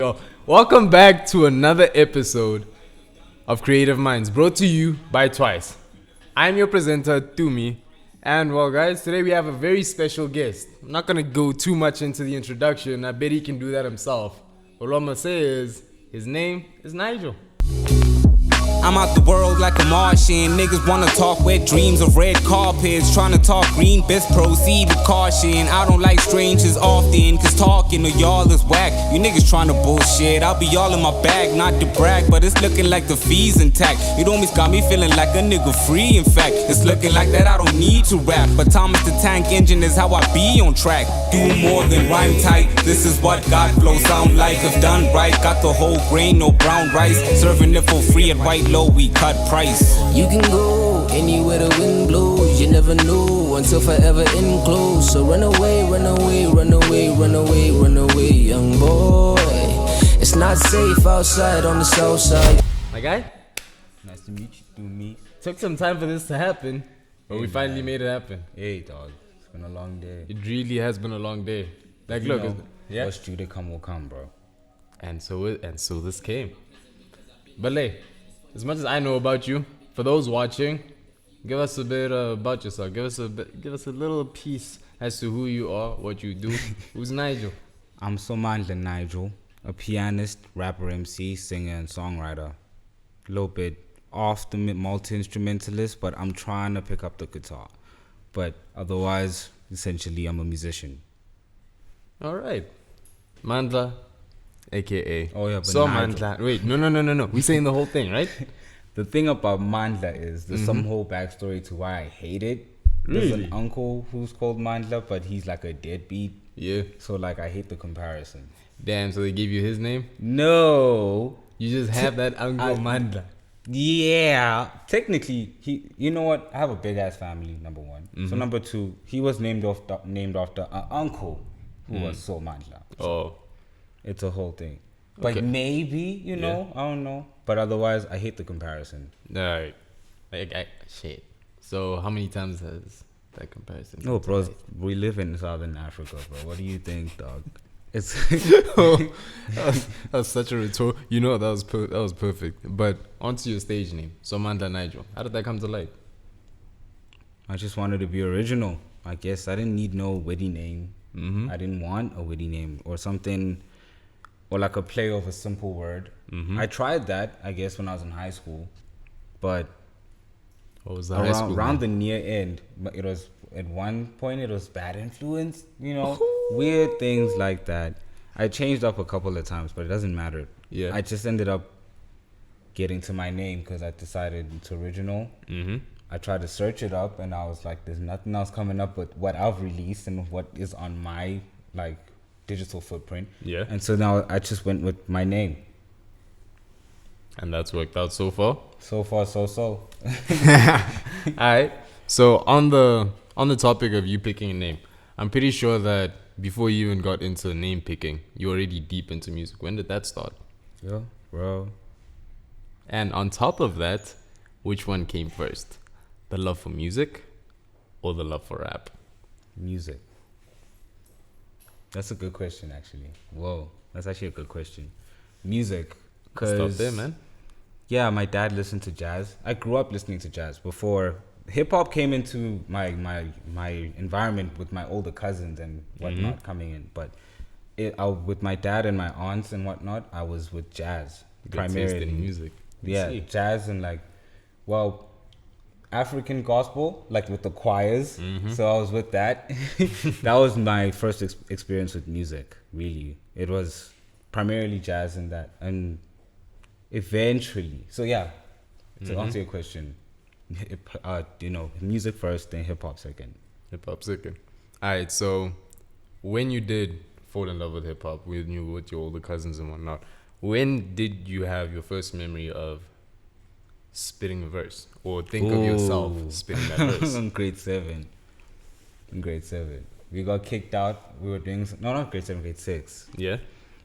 Yo, welcome back to another episode of Creative Minds, brought to you by Twiis. I'm your presenter, Tumi, and well, guys, today we have a very special guest. I'm not gonna go too much into the introduction. I bet he can do that himself. But what I'm gonna say is, his name is Nigel. I'm out the world like a Martian. Niggas wanna talk wet dreams of red carpets. Trying to talk green, best proceed with caution. I don't like strangers often, cause talking to y'all is whack. You niggas trying to bullshit. I'll be all in my bag, not to brag, but it's looking like the fees intact. It almost got me feeling like a nigga free, in fact. It's looking like that I don't need to rap, but Thomas the Tank Engine is how I be on track. Do more than rhyme tight. This is what God flow sound like. If done right, got the whole grain, no brown rice. Serving it for free at White Low, we cut price. You can go anywhere the wind blows. You never know until forever enclosed. So run away, run away, run away, run away, run away, young boy. It's not safe outside on the Southside. My guy, Nice to meet you, to me. took some time for this to happen, but we finally made it happen. Hey, dog. It's been a long day. It really has been a long day. Like, You look, know, yeah, what's due to come will come, bro. and so this came. But as much as I know about you, for those watching, give us a bit about yourself. Give us a little piece as to who you are, what you do. Who's Nigel? I'm Somandla Nigel, a pianist, rapper, MC, singer, and songwriter. A little bit off the multi-instrumentalist, but I'm trying to pick up the guitar. But otherwise, essentially, I'm a musician. All right, Mandla, aka. Oh, yeah, but so Nigel. Mandla. Wait, no. We saying the whole thing, right? The thing about Mandla is there's some whole backstory to why I hate it. There's Really? an uncle who's called Mandla, but he's like a deadbeat. Yeah. So, like, I hate the comparison. Damn. So they gave you his name. No. You just have that uncle Mandla. Yeah, technically, You know what? I have a big ass family. Number one. So number two, he was named after an uncle who was so Mandla. Oh. It's a whole thing. But Okay. maybe I don't know. But otherwise, I hate the comparison. All right. Shit. So how many times has that comparison? No, bro, we live in Southern Africa, bro. What do you think, dog? It's that was such a retort. You know that was perfect. But onto your stage name, Somandla Nigel. How did that come to light? I just wanted to be original. I guess I didn't need no witty name. I didn't want a witty name or something, or like a play of a simple word. I tried that, I guess, when I was in high school, but What was the high school around name? the near end, but it was at one point it was bad influence. Weird things like that. I changed up a couple of times, but it doesn't matter. Yeah. I just ended up getting to my name because I decided it's original. I tried to search it up, and I was like, "There's nothing else coming up with what I've released and what is on my like digital footprint." Yeah. And so now I just went with my name. And that's worked out so far. So far, so. All right. So on the topic of you picking a name, I'm pretty sure that before you even got into name picking, you're already deep into music. When did that start? Yeah, bro. And on top of that, which one came first? The love for music or the love for rap? Music. That's a good question, actually. Whoa, that's actually a good question. Music. Stop there, man. Yeah, my dad listened to jazz. I grew up listening to jazz before hip hop came into my environment with my older cousins and whatnot coming in. But with my dad and my aunts and whatnot, I was with jazz Good taste primarily. in music. Yeah, jazz and African gospel, like with the choirs. So I was with that. That was my first experience with music, really. It was primarily jazz and that. And eventually, so yeah, to answer your question, music first, then hip hop second. Hip hop second. All right. So when you did fall in love with hip hop, with your older cousins and whatnot, when did you have your first memory of spitting a verse, or think of yourself spitting that verse? In grade 7. We got kicked out. We were doing not grade 7, grade 6. Yeah.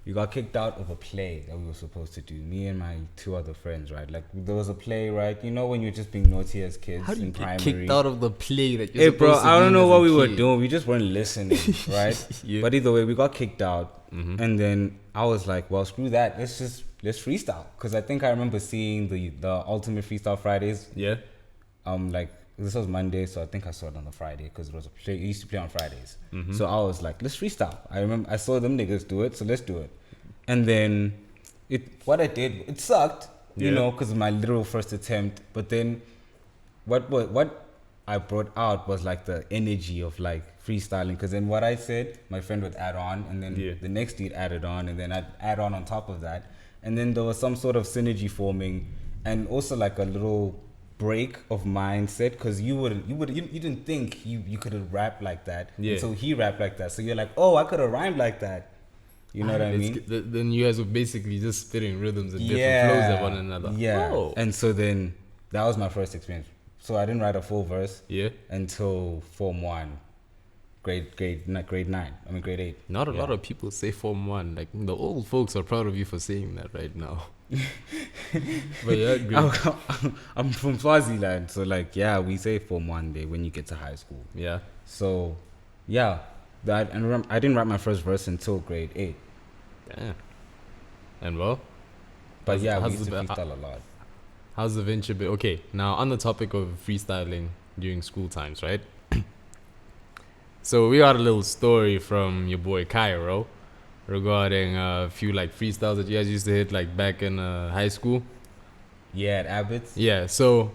We got kicked out of a play that we were supposed to do. Me and my 2 other friends, right? Like there was a play, right? You know when you're just being naughty as kids How do you in get primary. kicked out of the play that you're Hey, supposed bro, to I don't do know as what a we were kid? doing. We just weren't listening, right? Yeah. But either way, we got kicked out, and then I was like, well, screw that. Let's freestyle. Because I think I remember seeing the Ultimate Freestyle Fridays. Yeah. Like this was Monday, so I think I saw it on the Friday because it used to play on Fridays. So I was like, let's freestyle. I remember I saw them niggas do it, so let's do it. And then what I did, it sucked, you know, because of my literal first attempt. But then what I brought out was like the energy of like freestyling. Because then what I said, my friend would add on, and then the next dude added on, and then I'd add on top of that. And then there was some sort of synergy forming, and also like a little break of mindset, because you didn't think you could have rapped like that until he rapped like that. So you're like, oh, I could have rhymed like that. You know what I mean? Then you guys were basically just spitting rhythms and different flows at one another. Yeah. Oh. And so then that was my first experience. So I didn't write a full verse until Form 1, grade 8. Not a lot of people say Form 1. Like, the old folks are proud of you for saying that right now. But yeah, great. I'm from Swaziland, so like, yeah, we say Form 1 day when you get to high school. Yeah. So, yeah, I didn't write my first verse until grade 8. Damn. And well, but we used to freestyle a lot. How's the venture been? Okay, now on the topic of freestyling during school times, right? So we got a little story from your boy Cairo regarding a few like freestyles that you guys used to hit like back in high school. Yeah, at Abbott's. Yeah, so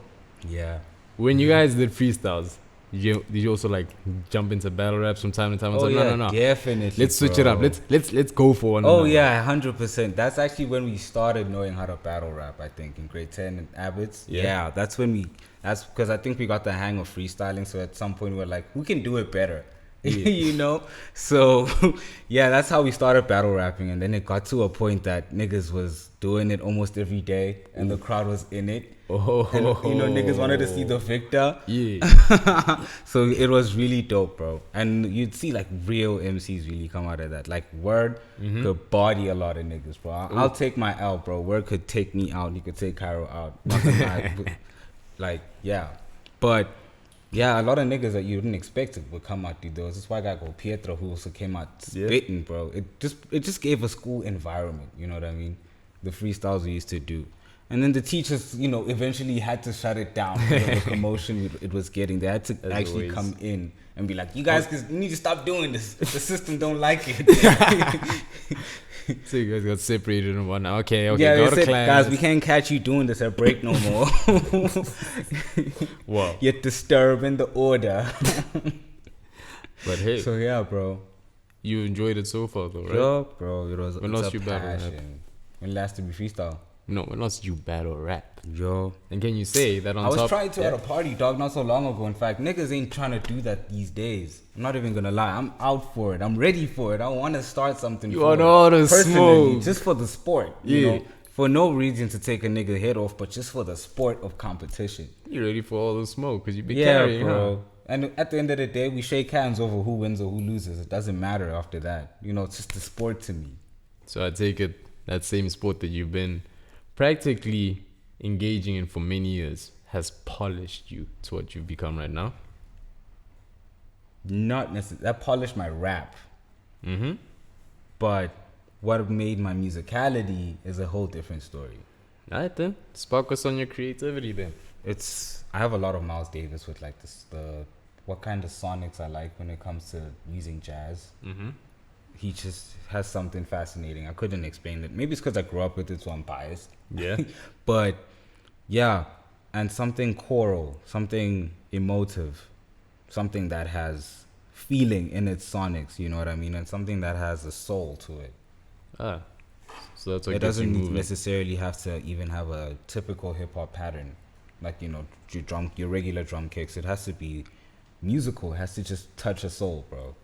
when you guys did freestyles, did you also like jump into battle raps from time to time? No, definitely. Let's switch it up. Let's go for one. Oh yeah, 100%. That's actually when we started knowing how to battle rap. I think in grade 10 at Abbott's. Yeah, that's when that's because I think we got the hang of freestyling. So at some point we were like, we can do it better. You know, so yeah, that's how we started battle rapping, and then it got to a point that niggas was doing it almost every day, and the crowd was in it. And, you know, niggas wanted to see the victor. Yeah. So it was really dope, bro. And you'd see like real MCs really come out of that. Like Word could body a lot of niggas, bro. I'll take my L, bro. Word could take me out. He could take Cairo out. Like, yeah, but. Yeah, a lot of niggas that you didn't expect it would come out, dude. There was this white guy called Pietro who also came out spitting, bro. It just gave a school environment, you know what I mean? The freestyles we used to do. And then the teachers, you know, eventually had to shut it down because of the commotion it was getting. They had to actually come in and be like, you guys need to stop doing this. The system don't like it. So you guys got separated and whatnot. Okay, yeah, go to class. Guys, we can't catch you doing this at break no more. Wow. You're disturbing the order. But hey. So yeah, bro. You enjoyed it so far though, right? Yo, bro, it was when last you battle rap? When last did we freestyle? No, when last you battle rap? Yo. And can you say that on top? I was trying to at a party, dog, not so long ago. In fact, niggas ain't trying to do that these days. I'm not even gonna lie. I'm out for it. I'm ready for it. I want to start something. You want all the smoke. Just for the sport. You know? For no reason to take a nigga head off, but just for the sport of competition. You ready for all the smoke? Because you be carrying, bro. Huh? And at the end of the day, we shake hands over who wins or who loses. It doesn't matter after that. You know, it's just the sport to me. So I take it that same sport that you've been practically engaging in for many years has polished you to what you've become right now? Not necessarily. That polished my rap. But what made my musicality is a whole different story. Alright then. Spark us on your creativity then. I have a lot of Miles Davis with like what kind of sonics I like when it comes to using jazz. He just has something fascinating. I couldn't explain it. Maybe it's because I grew up with it, so I'm biased. Yeah. But yeah, and something choral, something emotive, something that has feeling in its sonics, you know what I mean? And something that has a soul to it. So that's what it doesn't necessarily have to even have a typical hip hop pattern, like, you know, your regular drum kicks. It has to be musical. It has to just touch a soul, bro.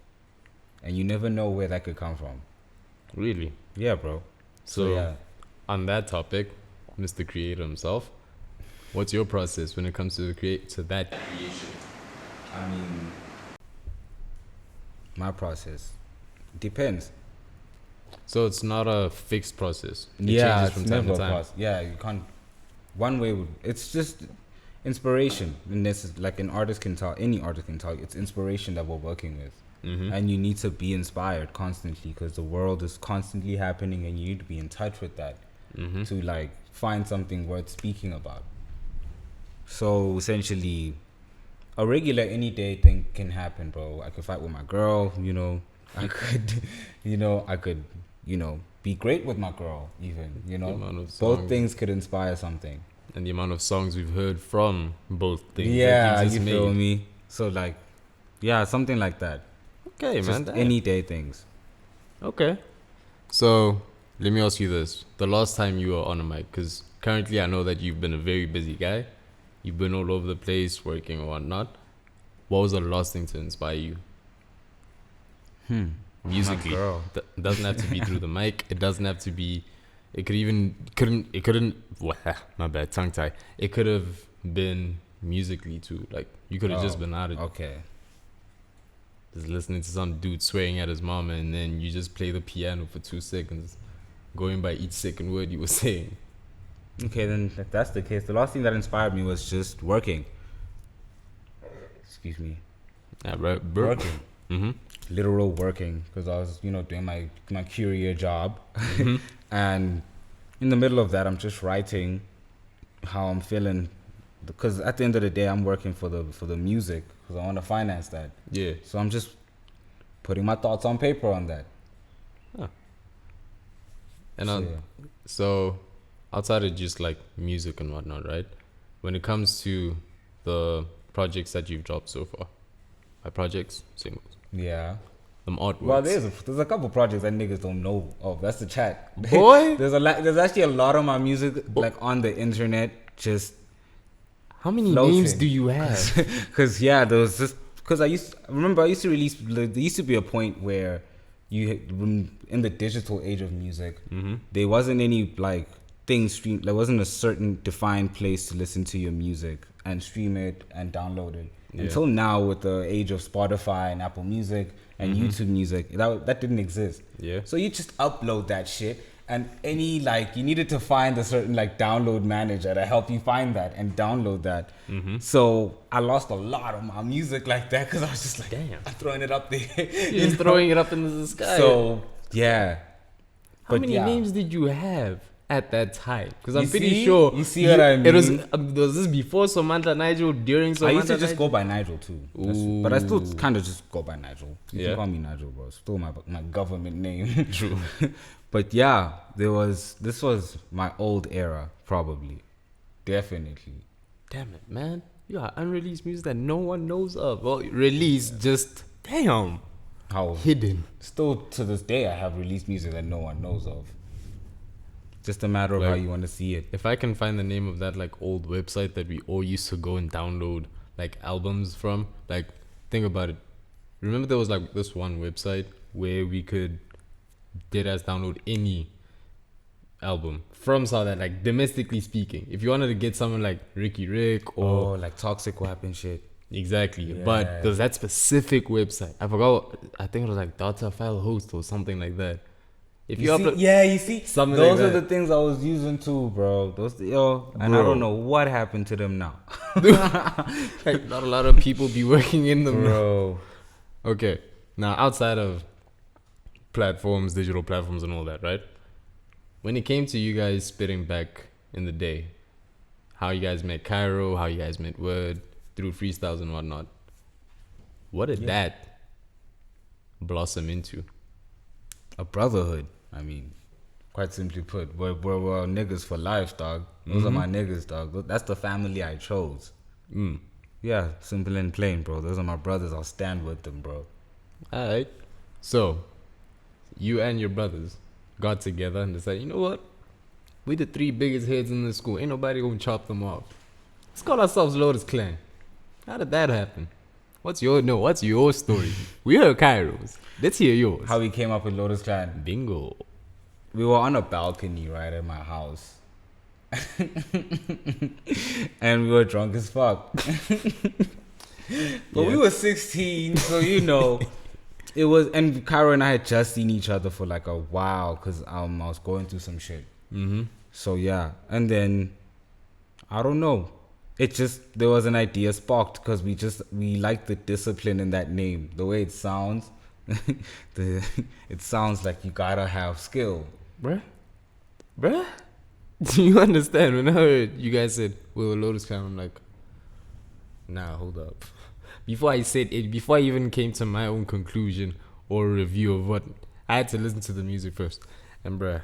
And you never know where that could come from. Really? Yeah, bro. So yeah. On that topic, Mr. Creator himself, what's your process when it comes to that creation? I mean, my process depends. So it's not a fixed process. It changes from time to time. Yeah, you can't. One way it's just inspiration, and this is like any artist can tell. It's inspiration that we're working with. and you need to be inspired constantly because the world is constantly happening, and you need to be in touch with that to like find something worth speaking about. So essentially, a regular any day thing can happen, bro. I could fight with my girl, you know. I could, be great with my girl, even, you know. Both things could inspire something. And the amount of songs we've heard from both things. Yeah, you feel me? So like, yeah, something like that. Okay, just man. Any day things. Okay. So let me ask you this: the last time you were on a mic, because currently I know that you've been a very busy guy. You've been all over the place working or whatnot. What was the last thing to inspire you? Musically. It doesn't have to be through the mic. It doesn't have to be. It couldn't. My bad, tongue tie. It could have been musically too. Like you could have just been out of. Okay. Just listening to some dude swearing at his mama, and then you just play the piano for 2 seconds, going by each second word you were saying. Okay, then if that's the case, the last thing that inspired me was just working. Excuse me. Yeah, bro. Working. Literal working, because I was, doing my courier job, and in the middle of that, I'm just writing how I'm feeling, because at the end of the day, I'm working for the music, because I want to finance that. Yeah. So I'm just putting my thoughts on paper on that. Huh. And so outside of just like music and whatnot, right? When it comes to the projects that you've dropped so far, by projects, singles. Yeah. Them artworks. Well, there's a couple projects that niggas don't know of. That's the chat. Boy, there's actually a lot of my music like on the internet. Just how many floating. names do you have? Because there was just because I used to release. There used to be a point where in the digital age of music, there wasn't any like things streamed. There wasn't a certain defined place to listen to your music and stream it and download it. Yeah. Until now, with the age of Spotify and Apple Music and YouTube Music, that didn't exist. Yeah. So you just upload that shit, and you needed to find a certain like download manager to help you find that and download that. So I lost a lot of my music like that because I was just like, damn, I'm throwing it up there. You're just throwing it up into the sky. So yeah. How many names did you have at that time? Because I'm pretty see? sure You see what I mean? It was this before Somandla Nigel, during Somandla Nigel? I used to just go by Nigel too. But I still kind of just go by Nigel. You can call me Nigel, bro. It's still my government name. True. But yeah, this was my old era, probably. Definitely. Damn it, man. You got unreleased music that no one knows of. Well, released, just damn. How hidden. Still to this day, I have released music that no one knows of. Just a matter of how you want to see it. If I can find the name of that like old website that we all used to go and download like albums from, like think about it. Remember there was like this one website where we could deadass download any album from Southside, like domestically speaking. If you wanted to get someone like Ricky Rick or like Toxic WAP and shit. Exactly. Yeah. But there's that specific website. I forgot. I think it was like Data File Host or something like that. If you upload, you see, something those like are the things I was using too, bro. And I don't know what happened to them now. Like, not a lot of people be working in them, bro. Okay, now outside of platforms, digital platforms, and all that, right? When it came to you guys spitting back in the day, how you guys met Cairo, how you guys met Word through freestyles and whatnot, what did that blossom into? A brotherhood. I mean, quite simply put, we're niggas for life, dog. Those are my niggas, dog. That's the family I chose. Yeah, simple and plain, bro. Those are my brothers. I'll stand with them, bro. All right. So, you and your brothers got together and decided, you know what? We the 3 biggest heads in the school. Ain't nobody gonna chop them off. Let's call ourselves Lotus Clan. How did that happen? What's your story? We heard Cairo's. Let's hear yours. How we came up with Lotus Clan. Bingo. We were on a balcony, right, at my house. And we were drunk as fuck. But we were 16, so it was, and Cairo and I had just seen each other for like a while because I was going through some shit. So yeah, and then I don't know. it just, there was an idea sparked because we like the discipline in that name, the way it sounds. It sounds like you gotta have skill, Bruh? Do you understand? When I heard you guys said we were Lotus Clan, I'm like, nah, hold up. Before I said it, before I even came to my own conclusion or review of what, I had to listen to the music first. And bruh,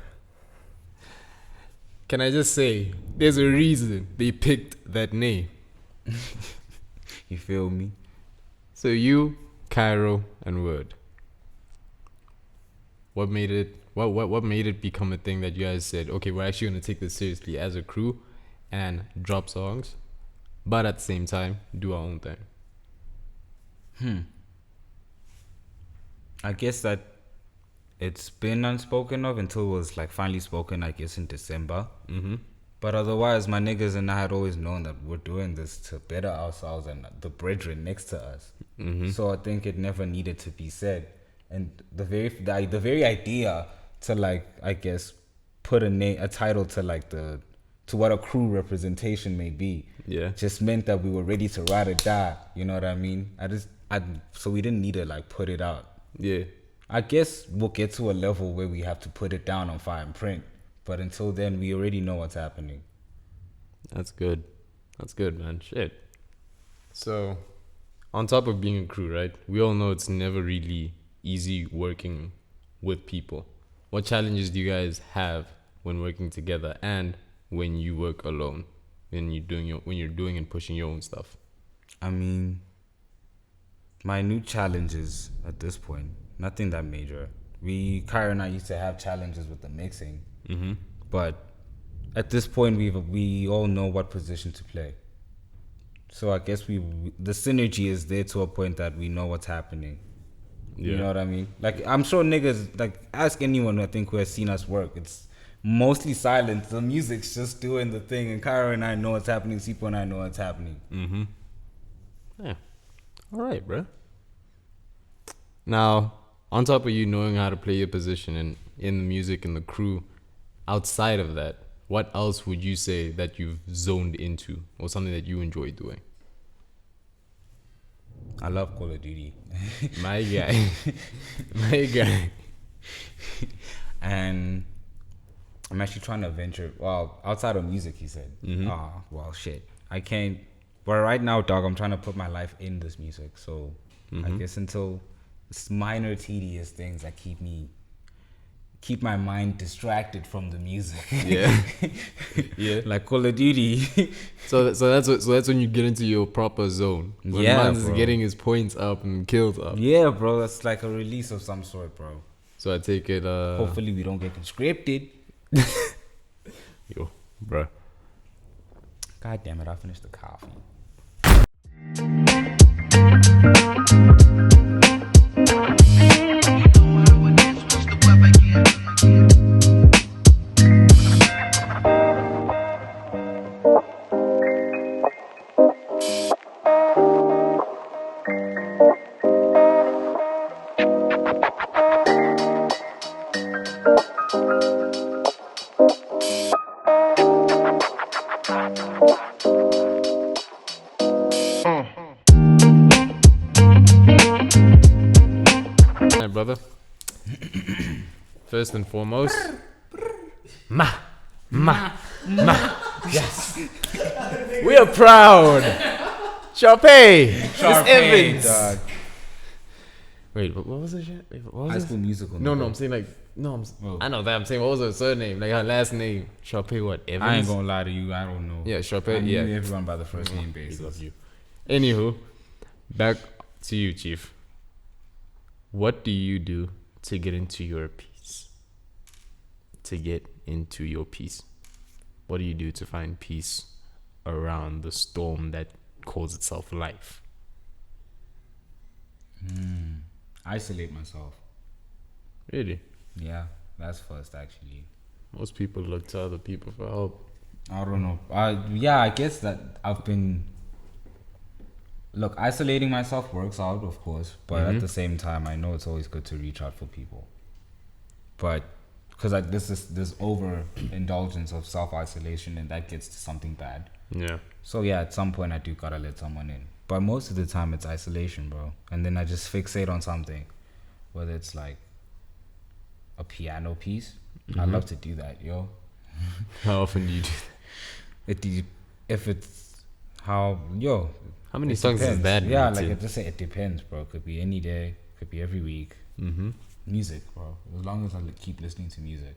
can I just say, there's a reason they picked that name. You feel me? So you, Cairo, and Word. What made it become a thing that you guys said, okay, we're actually gonna take this seriously as a crew and drop songs, but at the same time do our own thing? I guess that it's been unspoken of until it was like finally spoken, I guess, in December. But otherwise, my niggas and I had always known that we're doing this to better ourselves and the brethren next to us. So I think it never needed to be said. And the very idea to, like, I guess, put a title to like to what a crew representation may be, just meant that we were ready to ride or die. You know what I mean? So we didn't need to like put it out. I guess we'll get to a level where we have to put it down on fine print. But until then, we already know what's happening. That's good, man. Shit. So, on top of being a crew, right? We all know it's never really easy working with people. What challenges do you guys have when working together and when you work alone? When you're doing and pushing your own stuff? I mean, my new challenges at this point, nothing that major. Cairo and I used to have challenges with the mixing, but at this point we all know what position to play. So I guess the synergy is there to a point that we know what's happening. You know what I mean? Like, I'm sure niggas, like, ask anyone I think who has seen us work. It's mostly silent. The music's just doing the thing, and Cairo and I know what's happening. Sipo and I know what's happening. Yeah. All right, bro. Now, on top of you knowing how to play your position and in the music and the crew, outside of that, what else would you say that you've zoned into or something that you enjoy doing? I love Call of Duty. My guy. My guy. And I'm actually trying to venture, outside of music, he said. Shit. I can't. But right now, dog, I'm trying to put my life in this music. So I guess until it's minor, tedious things that keep my mind distracted from the music. Yeah. Like Call of Duty. So that's when you get into your proper zone. When man's bro. getting his points up and kills up. Yeah, bro. That's like a release of some sort, bro. So I take it. Hopefully we don't get conscripted. Yo, bruh. God damn it! I finished the coffee. Brother. First and foremost, yes, we are proud. Sharpay Evans. Dog. Wait, what was the shit? Wait, what was High it? School Musical. No, I'm saying like I know that. I'm saying what was her surname? Like her last name, Sharpay what? Evans. I ain't gonna lie to you. I don't know. Yeah, Sharpay. I knew Yeah, everyone by the first name we basis. love you. Anywho, back to you, Chief. What do you do to get into your peace? What do you do to find peace around the storm that calls itself life? Isolate myself. Really? Yeah, that's first actually. Most people look to other people for help. I don't know. I guess that I've been. Look, isolating myself works out, of course, but at the same time, I know it's always good to reach out for people. But because like this overindulgence of self-isolation, and that gets to something bad. Yeah. So yeah, at some point I do gotta let someone in, but most of the time it's isolation, bro. And then I just fixate on something, whether it's like a piano piece. I love to do that, yo. How often do you do that? If it's how many it songs depends. is that? Yeah, Monate? like I just say, it depends, bro. Could be any day, could be every week. Music, bro. As long as I keep listening to music.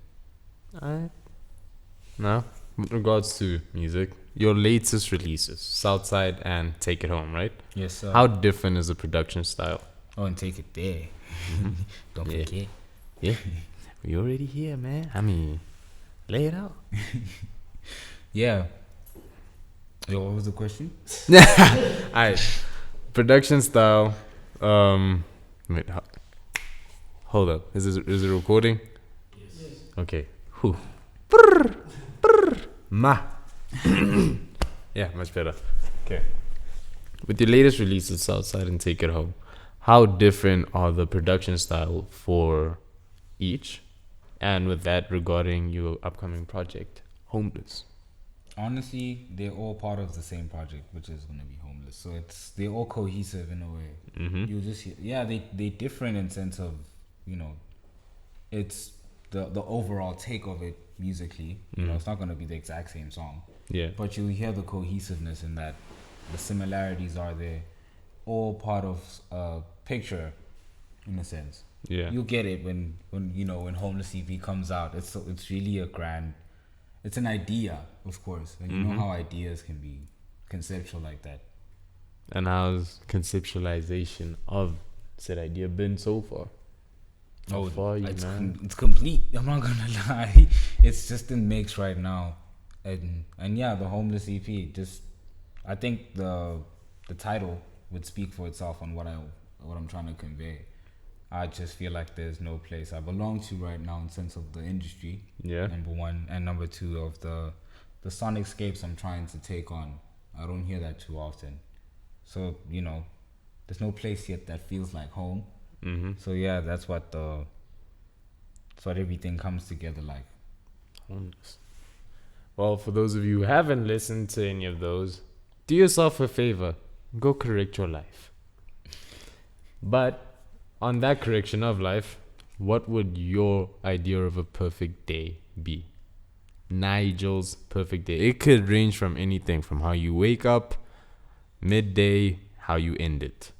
Now, with regards to music, your latest releases, Southside and Take It Home, right? Yes, sir. How different is the production style? Oh, and take it there. Don't Yeah. forget. Yeah. We already here, man. I mean, lay it out. Yeah. Yo, what was the question? Alright. Production style. Wait, hold up. Is it recording? Yes. Okay. Whew. Ma. Yeah, much better. Okay. With your latest releases, Southside and Take It Home, how different are the production style for each? And with that, regarding your upcoming project, Homeless. Honestly, they're all part of the same project, which is gonna be Homeless. So they're all cohesive in a way. You just they different in sense of, you know, it's the overall take of it musically. You know, it's not gonna be the exact same song. Yeah. But you hear the cohesiveness in that. The similarities are there, all part of a picture, in a sense. Yeah. You get it when Homeless EP comes out. It's really it's an idea, of course, and you know how ideas can be conceptual like that. And how's conceptualization of said idea been so far? How far you, man? It's complete. I'm not gonna lie. It's just in mix right now, and yeah, the Homeless EP. Just I think the title would speak for itself on what I'm trying to convey. I just feel like there's no place I belong to right now in sense of the industry. Yeah. Number one, and number two of the sonicscapes I'm trying to take on. I don't hear that too often. So, you know, there's no place yet that feels like home. So yeah, that's what everything comes together like. Homeless. Well, for those of you who haven't listened to any of those, do yourself a favor. Go correct your life. But on that correction of life, what would your idea of a perfect day be? Nigel's perfect day. It could range from anything, from how you wake up, midday, how you end it.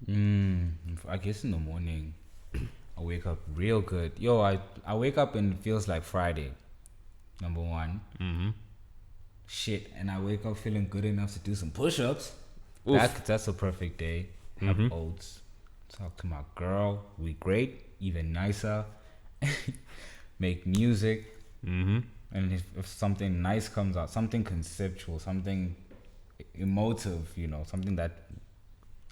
I guess in the morning, I wake up real good. Yo, I wake up and it feels like Friday. Number one. Shit, and I wake up feeling good enough to do some push-ups. That's a perfect day. Have oats. Talk to my girl. We great. Even nicer. Make music. And if something nice comes out, something conceptual, something emotive, you know, something that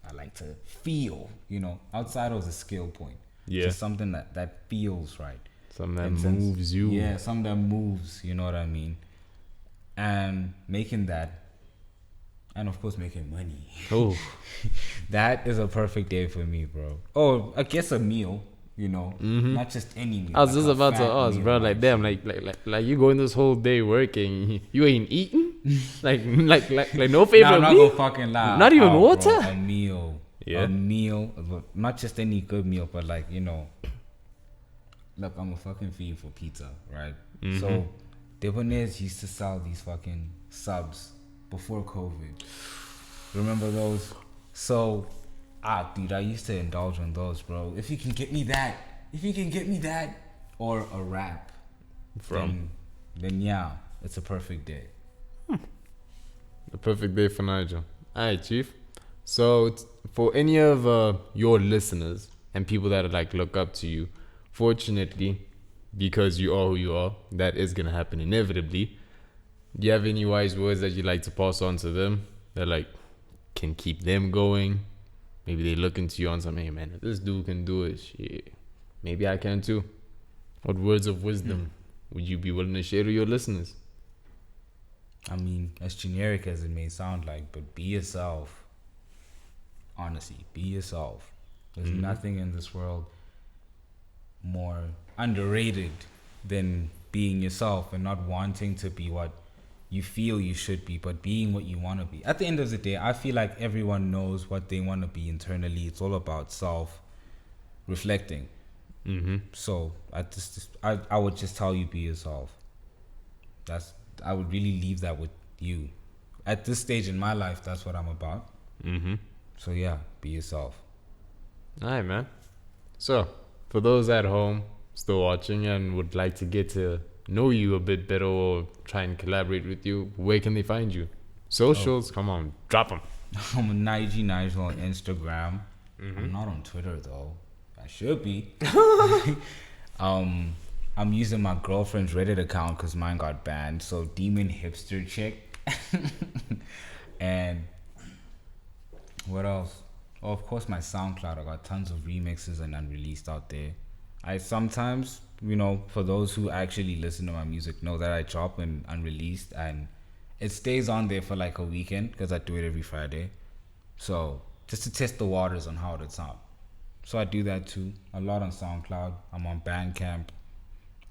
I like to feel, you know, outside of the skill point. Yeah. Just something that feels right. Something that moves you. Yeah, something that moves, you know what I mean? And making that, and of course making money. Oh. That is a perfect day for me, bro. Oh, I guess a meal, you know, not just any meal. I was like just a about to fat ask, meal, bro. Like, damn, like you going this whole day working, you ain't eating, like no favorite I'm not meal, gonna fucking lie. Not even water. Bro, a meal, not just any good meal, but like, you know, look, I'm a fucking fiend for pizza, right? So, Debonair's used to sell these fucking subs before COVID. Remember those? So, dude, I used to indulge on those, bro. If you can get me that, or a wrap, then yeah, it's a perfect day. The perfect day for Nigel. Alright, Chief. So for any of your listeners and people that like look up to you, fortunately, because you are who you are, that is gonna happen inevitably. Do you have any wise words that you'd like to pass on to them that like can keep them going? Maybe they look into you on some, hey man, if this dude can do it, shit, maybe I can too. What words of wisdom would you be willing to share to your listeners? I mean, as generic as it may sound like, but be yourself. Honestly, be yourself. There's nothing in this world more underrated than being yourself and not wanting to be what you feel you should be, but being what you want to be. At the end of the day, I feel like everyone knows what they want to be internally. It's all about self-reflecting. So I would just tell you, be yourself. I would really leave that with you. At this stage in my life, that's what I'm about. So yeah, be yourself. All right, man. So, for those at home still watching and would like to get to know you a bit better or try and collaborate with you, where can they find you? Socials, come on, drop them. I'm Nigel on Instagram. I'm not on Twitter though. I should be. I'm using my girlfriend's Reddit account because mine got banned. So Demon Hipster Chick. And what else? Oh, of course, my SoundCloud. I got tons of remixes and unreleased out there. I sometimes, for those who actually listen to my music, know that I drop an unreleased and it stays on there for like a weekend because I do it every Friday. So just to test the waters on how it sounds. So I do that too. A lot on SoundCloud. I'm on Bandcamp.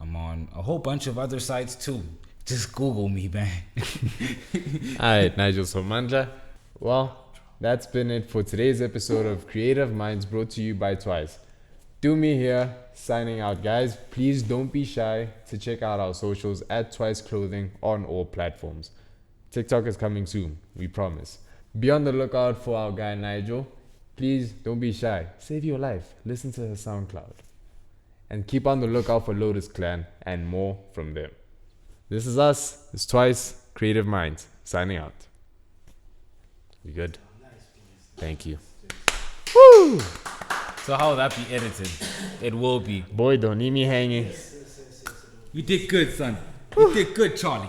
I'm on a whole bunch of other sites too. Just Google me, man. Alright, Nigel Somandla. Well, that's been it for today's episode of Creative Minds, brought to you by Twiis. Do me here, signing out, guys. Please don't be shy to check out our socials at Twiis Clothing on all platforms. TikTok is coming soon, we promise. Be on the lookout for our guy Nigel. Please don't be shy. Save your life. Listen to her SoundCloud. And keep on the lookout for Lotus Clan and more from them. This is us. It's Twiis Creative Minds signing out. You good? Thank you. Woo! So how will that be edited? It will be. Boy, don't leave me hanging. You did good, son. You did good, Charlie.